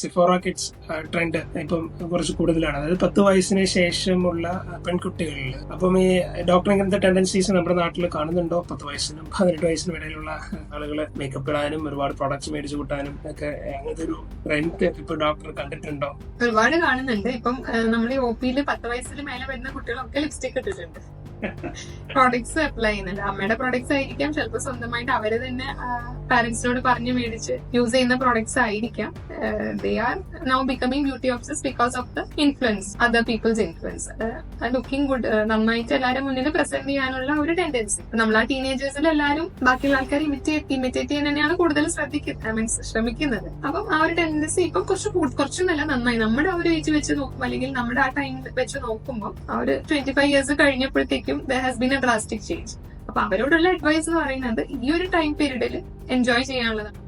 സിഫോറ kids trend ഇപ്പം കുറച്ച് കൂടുതലാണ്. അതായത് 10 വയസ്സിന് ശേഷമുള്ള പെൺകുട്ടികളിൽ. അപ്പം ഈ ഡോക്ടർ ഇങ്ങനത്തെ ടെൻഡൻസീസ് നമ്മുടെ നാട്ടിൽ കാണുന്നുണ്ടോ? 10 വയസ്സിനും 18 വയസ്സിനും ഇടയിലുള്ള ആളുകൾ മേക്കപ്പ് ഇടാനും ഒരുപാട് പ്രോഡക്ട്സ് മേടിച്ചു കൂട്ടാനും ഒക്കെ അങ്ങനത്തെ ഒരു ട്രെൻഡ് ഇപ്പൊ ഡോക്ടർ കണ്ടിട്ടുണ്ടോ? ഒരുപാട് കാണുന്നുണ്ട്. ഇപ്പം നമ്മൾ ഈ OP-യിൽ 10 വയസ്സിന് മേലെ വരുന്ന കുട്ടികളൊക്കെ ലിപ്സ്റ്റിക് ഇട്ടിട്ടുണ്ട്. പ്രോഡക്ട്സ് അപ്ലൈ ചെയ്യുന്നുണ്ട്. അമ്മയുടെ പ്രോഡക്ട്സ് ആയിരിക്കാം, ചിലപ്പോൾ സ്വന്തമായിട്ട് അവര് തന്നെ പാരന്റ്സിനോട് പറഞ്ഞു മേടിച്ച് യൂസ് ചെയ്യുന്ന പ്രോഡക്ട്സ് ആയിരിക്കാം. They are now becoming beauty obsessed because of the influence, other peoples influence. Looking good, നന്നായിട്ട് എല്ലാവരും മുന്നിൽ പ്രസന്റ് ചെയ്യാനുള്ള ഒരു ടെൻഡൻസി. നമ്മൾ ആ ടീനേജേഴ്സിൽ എല്ലാവരും ബാക്കിയുള്ള ആൾക്കാർ ഇമിറ്റേറ്റ് ചെയ്യാൻ തന്നെയാണ് കൂടുതൽ ശ്രമിക്കുന്നത്. അപ്പം ആ ഒരു ടെൻഡൻസി ഇപ്പം കുറച്ച് നല്ല നന്നായി നമ്മുടെ ആ ഒരു ഏജ് വെച്ച് നോക്കുമ്പോൾ, അല്ലെങ്കിൽ നമ്മുടെ ആ ടൈം വെച്ച് നോക്കുമ്പോൾ, ആ ഒരു 25 ഇയേഴ്സ് കഴിഞ്ഞപ്പോഴത്തേക്കും there has been a drastic change. അപ്പൊ അവരോടുള്ള അഡ്വൈസ് എന്ന് പറയുന്നത് ഈ ഒരു ടൈം പീരീഡിൽ എൻജോയ് ചെയ്യാനുള്ളതാണ്.